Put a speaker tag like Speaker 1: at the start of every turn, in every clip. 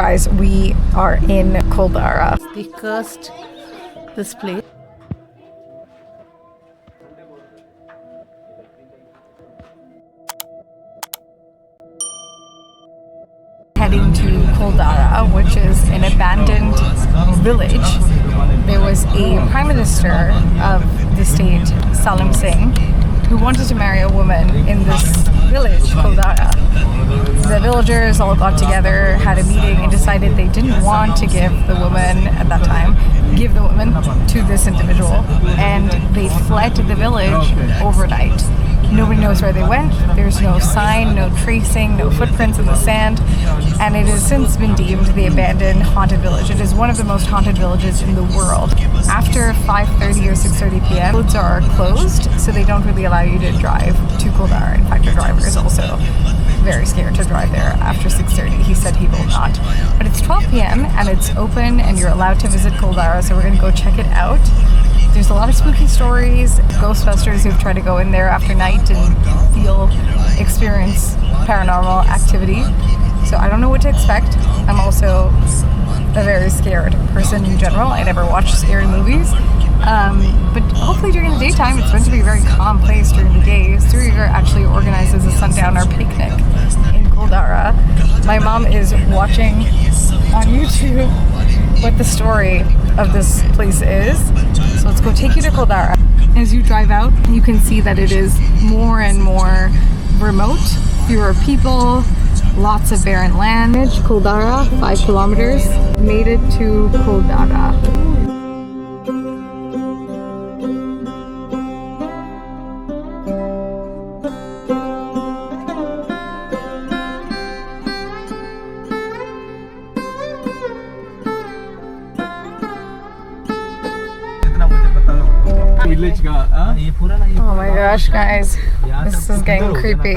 Speaker 1: Guys, we are in Kuldhara.
Speaker 2: They cursed this place.
Speaker 1: Heading to Kuldhara, which is an abandoned village. There was a prime minister of the state, Salim Singh, who wanted to marry a woman in this village, Kuldhara. The villagers all got together, had a meeting, and decided they didn't want to give the woman at that time, to this individual, and they fled the village overnight. Nobody knows where they went. There's no sign, no tracing, no footprints in the sand, and it has since been deemed the abandoned haunted village. It is one of the most haunted villages in the world. After 5:30 or 6:30 p.m., roads are closed, so they don't really allow you to drive to Kuldhara. In fact, your driver is also very scared to drive there after 6:30. He said he will not. But it's 12 p.m. and it's open, and you're allowed to visit Kuldhara, so we're going to go check it out. There's a lot of spooky stories, ghostbusters who've tried to go in there after night and experience paranormal activity. So I don't know what to expect. I'm also a very scared person in general. I never watch scary movies. But hopefully during the daytime, it's meant to be a very calm place during the day. Surya actually organizes a sundowner picnic in Kuldhara. My mom is watching on YouTube what the story of this place is. So let's go take you to Kuldhara. As you drive out, you can see that it is more and more remote, fewer people, lots of barren land. Kuldhara, 5 kilometers, made it to Kuldhara. Oh my gosh, guys, this is getting creepy.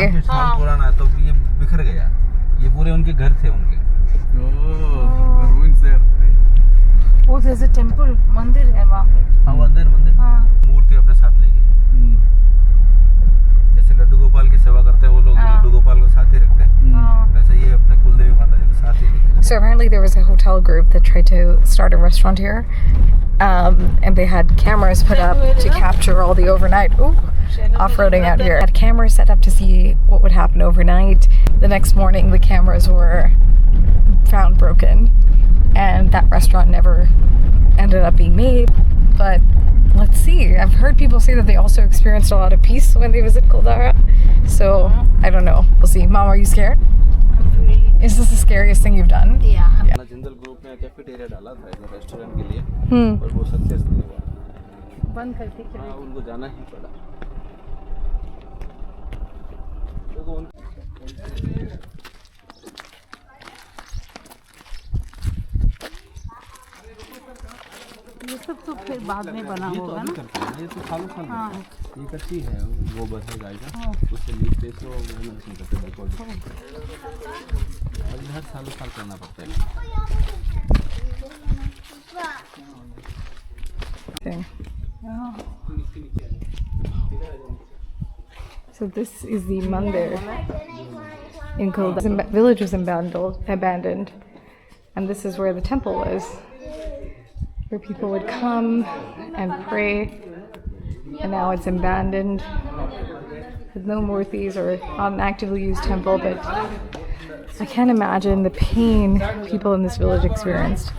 Speaker 1: Oh, there's a temple, mandir hai wahan pe. हाँ मंदिर मूर्ति अपने साथ ले गए. जैसे लड्डू गोपाल की सेवा करते हैं वो लोग लड्डू गोपाल को साथ ही रखते हैं. वैसे ये अपने कुलदेवी माता जी को साथ ही रखते हैं. So apparently there was a hotel group that tried to start a restaurant here. And they had cameras put up to capture all the overnight off-roading out here. Had cameras set up to see what would happen overnight. The next morning the cameras were found broken, and that restaurant never ended up being made. But let's see. I've heard people say that they also experienced a lot of peace when they visit Kuldhara. So I don't know. We'll see. Mom, are you scared? Is this the scariest thing you've done?
Speaker 2: Yeah.
Speaker 3: Jindal group ने cafeteria डाला था इधर restaurant के लिए, पर वो success नहीं हुआ.
Speaker 2: बंद करके चले.
Speaker 3: हाँ, उनको जाना ही पड़ा.
Speaker 2: ये सब तो फिर बाद में बना होगा ना.
Speaker 3: ये तो सालों साल ये कच्ची है, वो बस है गाय का, उससे लीफ पे तो मेहनत नहीं करते बिल्कुल. और हर सालों साल करना पड़ता है.
Speaker 1: So this is the mandir in Kuldhara. The village was abandoned, and this is where the temple was, where people would come and pray. And now it's abandoned with no murtis or not an actively used temple, but I can't imagine the pain people in this village experienced.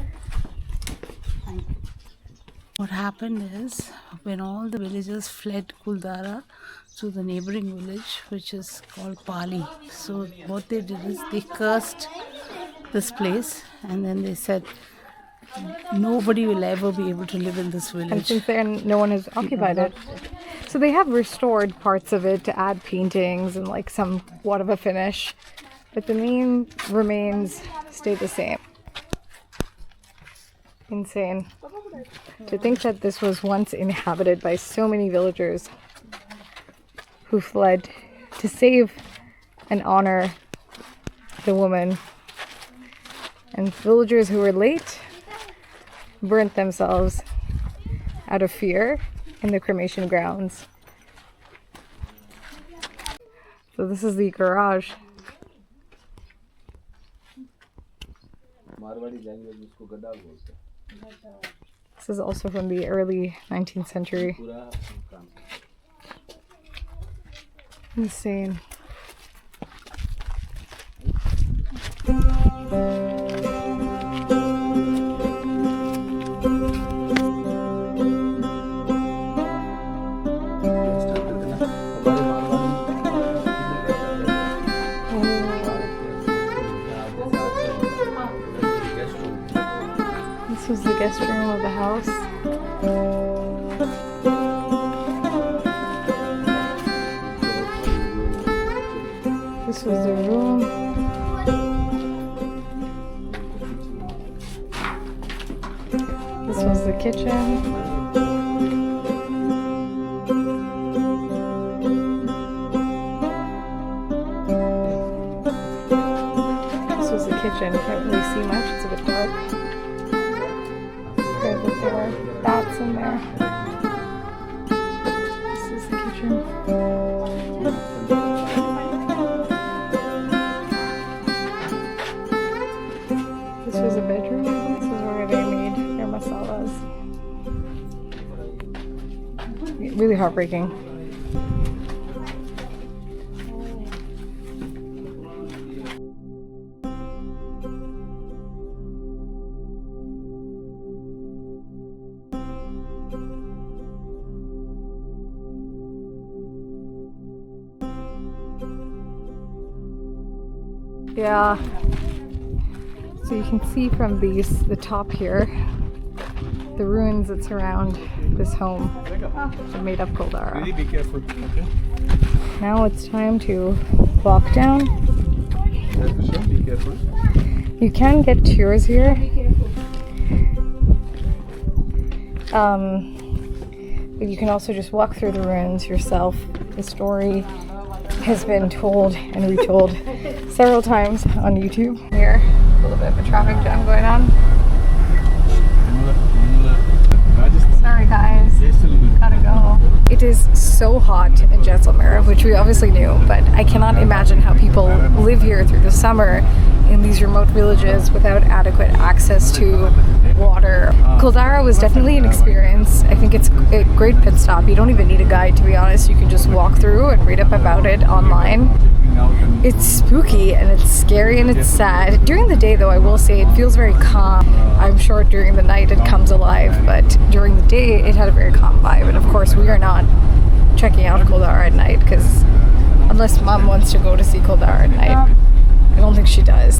Speaker 2: What happened is, when all the villagers fled Kuldhara to the neighboring village, which is called Pali. So what they did is they cursed this place, and then they said nobody will ever be able to live in this village.
Speaker 1: And since then, no one has occupied it. So they have restored parts of it to add paintings and like somewhat of a finish, but the main remains stay the same. Insane. To think that this was once inhabited by so many villagers who fled to save and honor the woman, and villagers who were late burnt themselves out of fear in the cremation grounds. So this is the garage.
Speaker 3: Marwari language में उसको गड्ढा बोलते हैं।
Speaker 1: This is also from the early 19th century.
Speaker 3: पूरा काम
Speaker 1: Insane. This was the guest room of the house. This was the room. This was the kitchen. This was the kitchen. Can't really see much. It's a bit dark. There are bats in there. This is the kitchen. This was a bedroom. This is where they made their masalas. Really heartbreaking. Yeah. So you can see from the top here, the ruins that surround this home that made up Kuldhara.
Speaker 3: Really be careful, okay?
Speaker 1: Now it's time to walk down.
Speaker 3: Be careful.
Speaker 1: You can get tours here. But you can also just walk through the ruins yourself. The story has been told and retold several times on YouTube. Here, a little bit of a traffic jam going on.
Speaker 3: Rajasthan.
Speaker 1: Sorry guys,
Speaker 3: Jaisalmer.
Speaker 1: gotta go. It is so hot in Jaisalmer, which we obviously knew, but I cannot imagine how people live here through the summer in these remote villages without adequate access to water. Kuldhara was definitely an experience. I think it's a great pit stop. You don't even need a guide, to be honest. You can just walk through and read up about it online. It's spooky and it's scary and it's sad. During the day, though, I will say it feels very calm. I'm sure during the night it comes alive, but during the day it had a very calm vibe. And of course, we are not checking out Kuldhara at night because unless Mom wants to go to see Kuldhara at night, I don't think she does.